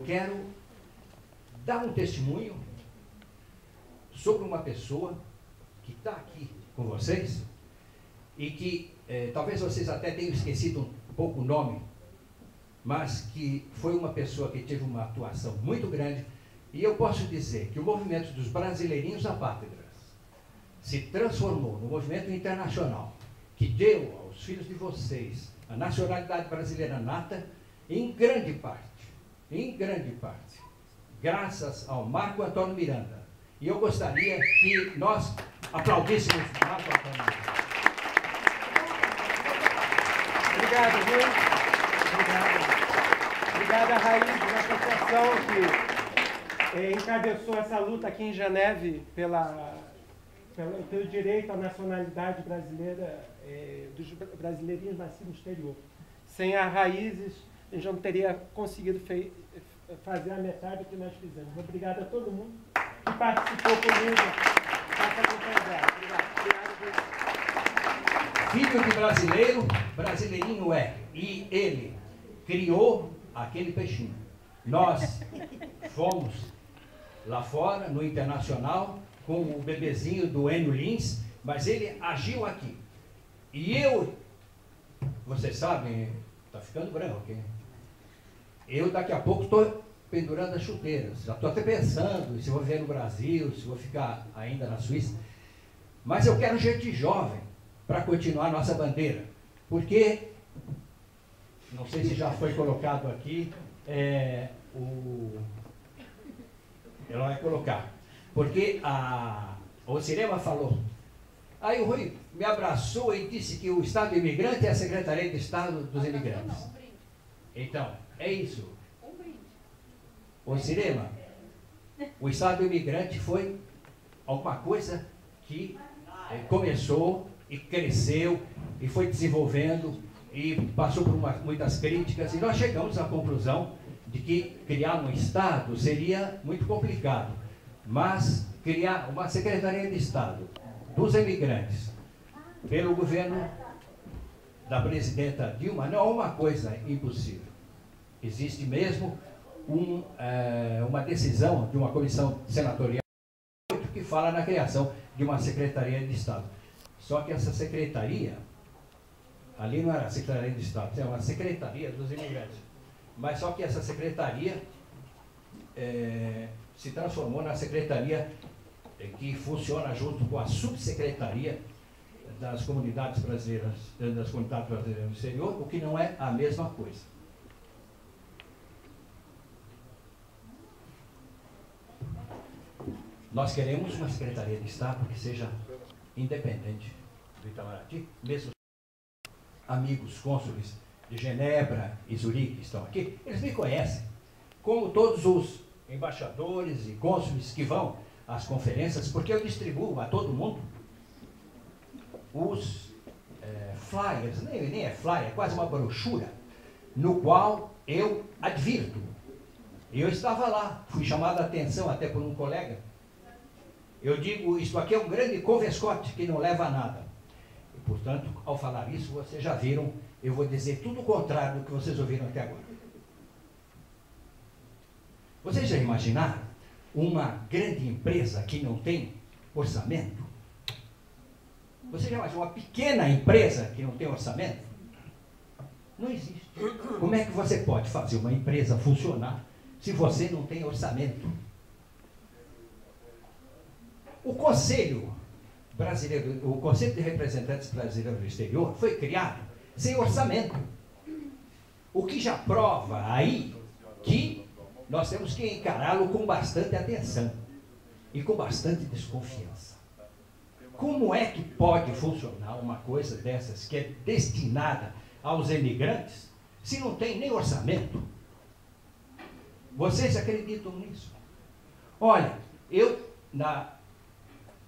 quero dar um testemunho sobre uma pessoa que está aqui com vocês e que talvez vocês até tenham esquecido um pouco o nome, mas que foi uma pessoa que teve uma atuação muito grande. E eu posso dizer que o movimento dos brasileirinhos apátridas se transformou no movimento internacional que deu aos filhos de vocês a nacionalidade brasileira nata, em grande parte, graças ao Marco Antônio Miranda. E eu gostaria que nós aplaudíssemos Marco Antônio Miranda. Obrigado, viu? Obrigado à Raiz, da associação que encabeçou essa luta aqui em Geneve pelo direito à nacionalidade brasileira dos brasileirinhos nascidos no exterior. Sem a Raízes, a gente não teria conseguido fazer a metade do que nós fizemos. Obrigado a todo mundo que participou comigo nessa conferência. Obrigado. Filho de brasileiro, brasileirinho é. E ele criou aquele peixinho. Nós fomos lá fora, no internacional, com o bebezinho do Enio Lins, mas ele agiu aqui. E eu, vocês sabem, está ficando branco aqui. Eu daqui a pouco estou pendurando as chuteiras. Já estou até pensando se vou viver no Brasil, se vou ficar ainda na Suíça. Mas eu quero gente jovem para continuar a nossa bandeira. Porque, não sei se já foi colocado aqui, ela vai colocar. Porque o Cirema falou. Aí o Rui me abraçou e disse que o Estado imigrante é a Secretaria de Estado dos Imigrantes. Então, é isso. O Cirema, o Estado imigrante foi alguma coisa que começou e cresceu e foi desenvolvendo e passou por muitas críticas, e nós chegamos à conclusão de que criar um Estado seria muito complicado, mas criar uma Secretaria de Estado dos Imigrantes pelo governo da presidenta Dilma não é uma coisa impossível. Existe mesmo uma decisão de uma comissão senatorial que fala na criação de uma Secretaria de Estado. Só que essa secretaria, ali não era a Secretaria de Estado, era uma Secretaria dos Imigrantes. Mas só que essa secretaria se transformou na secretaria que funciona junto com a subsecretaria das comunidades brasileiras no exterior, o que não é a mesma coisa. Nós queremos uma Secretaria de Estado que seja independente do Itamaraty, mesmo amigos cônsules de Genebra e Zurique que estão aqui, eles me conhecem, como todos os embaixadores e cônsules que vão às conferências, porque eu distribuo a todo mundo os flyers, nem é flyer, é quase uma brochura, no qual eu advirto. Eu estava lá, fui chamado a atenção até por um colega. Eu digo, isto aqui é um grande converscote que não leva a nada. E, portanto, ao falar isso, vocês já viram, eu vou dizer tudo o contrário do que vocês ouviram até agora. Vocês já imaginaram uma grande empresa que não tem orçamento? Você já imaginou uma pequena empresa que não tem orçamento? Não existe. Como é que você pode fazer uma empresa funcionar se você não tem orçamento? O Conselho Brasileiro, o Conselho de Representantes Brasileiros do Exterior foi criado sem orçamento. O que já prova aí que nós temos que encará-lo com bastante atenção e com bastante desconfiança. Como é que pode funcionar uma coisa dessas que é destinada aos imigrantes se não tem nem orçamento? Vocês acreditam nisso? Olha, eu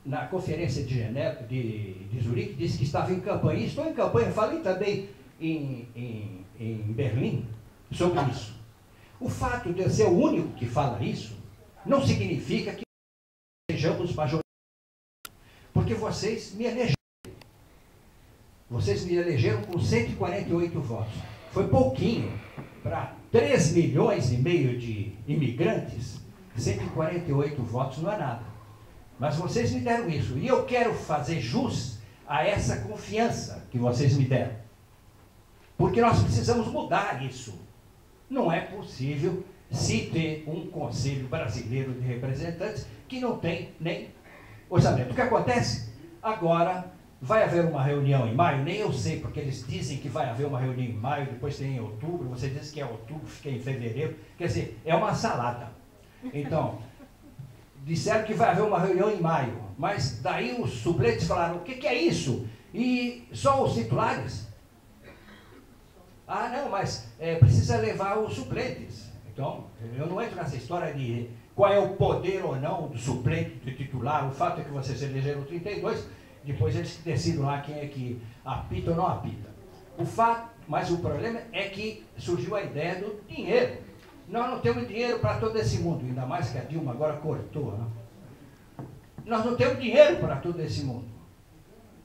na conferência de Genebra, de Zurique, disse que estava em campanha. Estou em campanha, falei também em Berlim sobre isso. O fato de eu ser o único que fala isso não significa que sejamos majoritários. Porque vocês me elegeram. Vocês me elegeram com 148 votos. Foi pouquinho para 3,5 milhões de imigrantes, 148 votos não é nada. Mas vocês me deram isso. E eu quero fazer jus a essa confiança que vocês me deram. Porque nós precisamos mudar isso. Não é possível se ter um Conselho Brasileiro de Representantes que não tem nem orçamento. O que acontece? Agora vai haver uma reunião em maio, nem eu sei, porque eles dizem que vai haver uma reunião em maio, depois tem em outubro, você diz que é outubro, fica em fevereiro, quer dizer, é uma salada. Então, disseram que vai haver uma reunião em maio, mas daí os suplentes falaram, o que é isso? E só os titulares? Ah, não, mas precisa levar os suplentes. Então, eu não entro nessa história de qual é o poder ou não do suplente, do titular. O fato é que vocês elegeram 32, depois eles decidem lá quem é que apita ou não apita. Mas o problema é que surgiu a ideia do dinheiro. Nós não temos dinheiro para todo esse mundo, ainda mais que a Dilma agora cortou, né? Nós não temos dinheiro para todo esse mundo.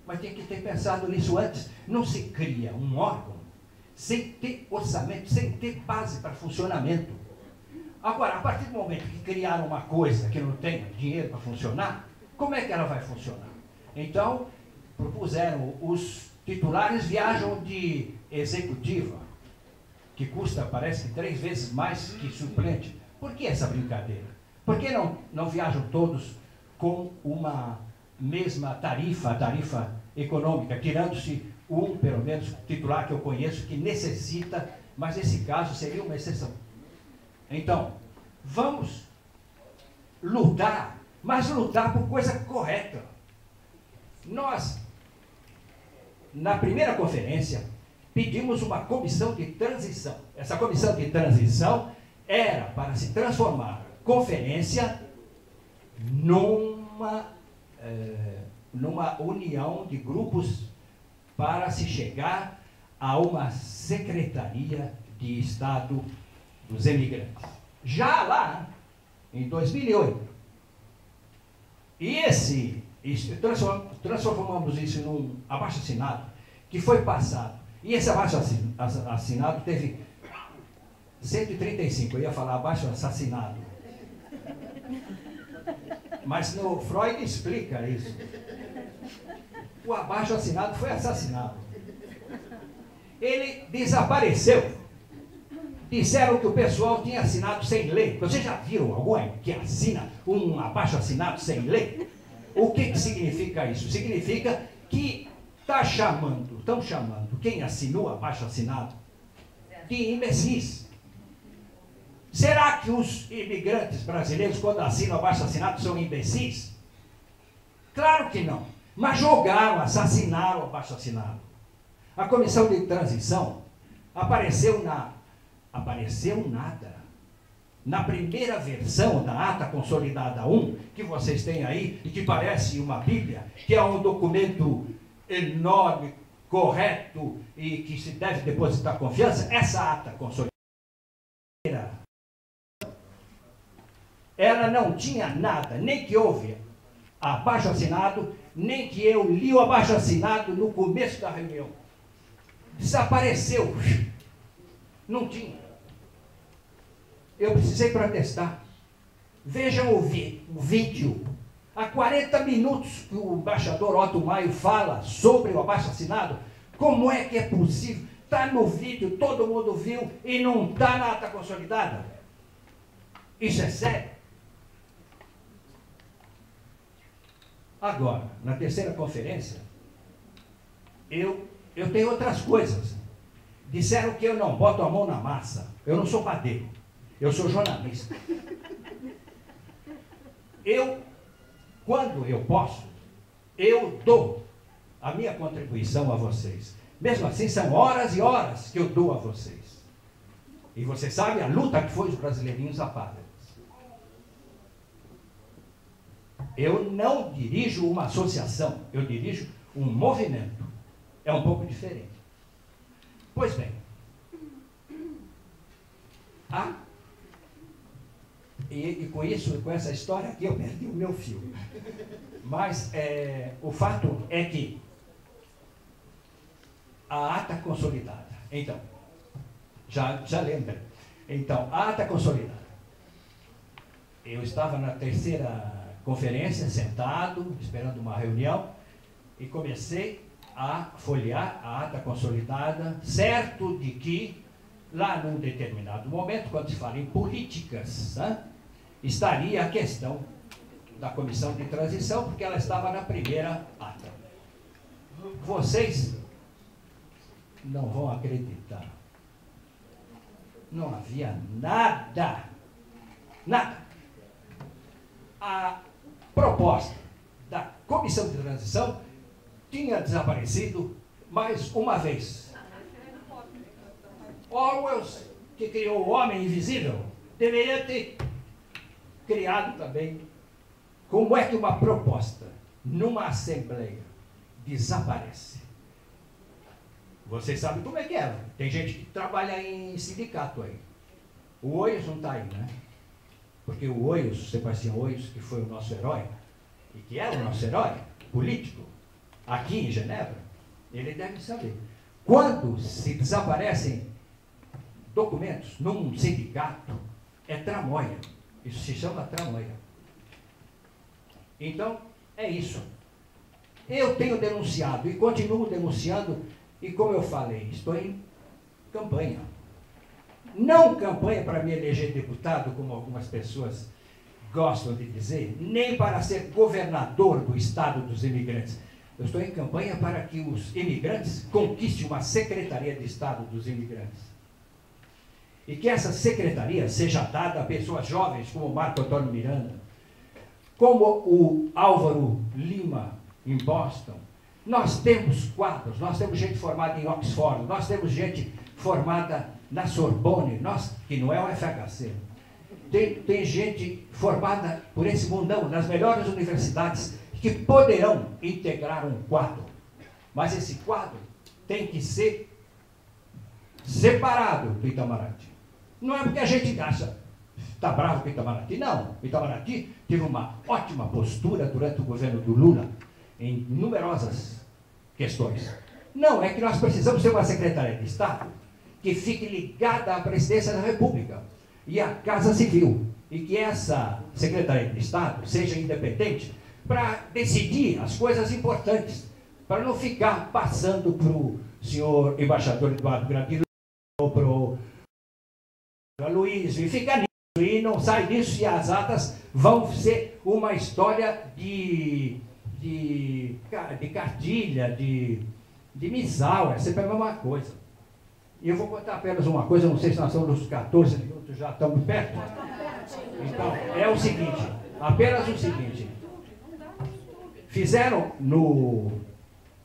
Mas tem que ter pensado nisso antes. Não se cria um órgão sem ter orçamento, sem ter base para funcionamento. Agora, a partir do momento que criaram uma coisa que não tem dinheiro para funcionar, como é que ela vai funcionar? Então, propuseram, os titulares viajam de executiva, que custa, parece que 3 vezes mais que suplente. Por que essa brincadeira? Por que não viajam todos com uma mesma tarifa econômica, tirando-se pelo menos, titular que eu conheço, que necessita, mas nesse caso seria uma exceção. Então, vamos lutar, mas lutar por coisa correta. Nós, na primeira conferência, pedimos uma comissão de transição. Essa comissão de transição era para se transformar a conferência numa união de grupos para se chegar a uma Secretaria de Estado dos Imigrantes. Já lá, em 2008. E transformamos isso num abaixo-assinado que foi passado. E esse abaixo-assinado teve 135, eu ia falar abaixo-assassinado. Mas no Freud explica isso. O abaixo-assinado foi assassinado. Ele desapareceu. Disseram que o pessoal tinha assinado sem lei. Vocês já viram alguém que assina um abaixo-assinado sem lei? O que significa isso? Significa que estão chamando quem assinou abaixo-assinado de imbecis. Será que os imigrantes brasileiros, quando assinam abaixo-assinado, são imbecis? Claro que não. Mas jogaram, assassinaram o abaixo-assinado. A comissão de transição apareceu nada. Na primeira versão da Ata Consolidada 1, que vocês têm aí, e que parece uma Bíblia, que é um documento enorme, correto, e que se deve depositar confiança, essa Ata Consolidada, ela não tinha nada, nem que houve abaixo-assinado, nem que eu li o abaixo-assinado no começo da reunião. Desapareceu. Não tinha. Eu precisei protestar. Vejam o vídeo. Há 40 minutos que o embaixador Otto Maio fala sobre o abaixo-assinado. Como é que é possível? Está no vídeo, todo mundo viu, e não está na ata consolidada. Isso é sério. Agora, na terceira conferência, eu tenho outras coisas. Disseram que eu não boto a mão na massa. Eu não sou padeiro. Eu sou jornalista. Quando eu posso, eu dou a minha contribuição a vocês. Mesmo assim, são horas e horas que eu dou a vocês. E você sabe a luta que foi os brasileirinhos apátridas. Eu não dirijo uma associação, eu dirijo um movimento. É um pouco diferente. Pois bem, e com isso, com essa história aqui, eu perdi o meu fio. Mas o fato é que a ata consolidada, então, já lembra, Então, a ata consolidada. Eu estava na terceira conferência, sentado, esperando uma reunião, e comecei a folhear a ata consolidada, certo de que, lá num determinado momento, quando se fala em políticas, né, estaria a questão da comissão de transição, porque ela estava na primeira ata. Vocês não vão acreditar. Não havia nada. Nada. A proposta da comissão de transição tinha desaparecido mais uma vez. Orwell, que criou o homem invisível, deveria ter criado também. Como é que uma proposta numa assembleia desaparece? Vocês sabem como é que é. Tem gente que trabalha em sindicato aí. O Oios não está aí, né? Porque o Oios, Sebastião Oios, que foi o nosso herói, e que é o nosso herói político, aqui em Genebra, ele deve saber. Quando se desaparecem documentos num sindicato, é tramóia. Isso se chama tramóia. Então, é isso. Eu tenho denunciado e continuo denunciando, e como eu falei, estou em campanha. Não campanha para me eleger deputado, como algumas pessoas gostam de dizer, nem para ser governador do Estado dos imigrantes. Eu estou em campanha para que os imigrantes conquistem uma Secretaria de Estado dos Imigrantes. E que essa secretaria seja dada a pessoas jovens como o Marco Antônio Miranda, como o Álvaro Lima, em Boston. Nós temos quadros, nós temos gente formada em Oxford, nós temos gente formada na Sorbonne, que não é o FHC. Tem gente formada por esse mundão, nas melhores universidades, que poderão integrar um quadro. Mas esse quadro tem que ser separado do Itamaraty. Não é porque a gente acha, está bravo com o Itamaraty. Não, o Itamaraty teve uma ótima postura durante o governo do Lula, em numerosas questões. Não, é que nós precisamos ter uma Secretaria de Estado que fique ligada à Presidência da República e à Casa Civil, e que essa Secretaria de Estado seja independente para decidir as coisas importantes, para não ficar passando para o senhor embaixador Eduardo Grandilo ou para o Luiz, e fica nisso, e não sai disso, e as atas vão ser uma história de cartilha, de missal, é sempre a mesma coisa. E eu vou contar apenas uma coisa, não sei se nós estamos nos 14 minutos, já estamos perto. Então, é o seguinte, apenas o seguinte. Fizeram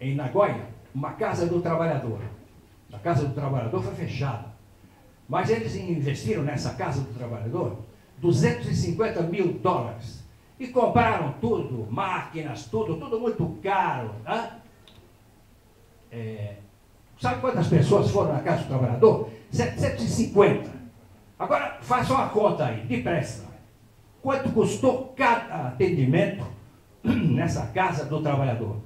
em Nagoya uma Casa do Trabalhador. A Casa do Trabalhador foi fechada. Mas eles investiram nessa Casa do Trabalhador $250 mil. E compraram tudo, máquinas, tudo muito caro. Sabe quantas pessoas foram na Casa do Trabalhador? 750. Agora, façam a conta aí, depressa. Quanto custou cada atendimento nessa Casa do Trabalhador?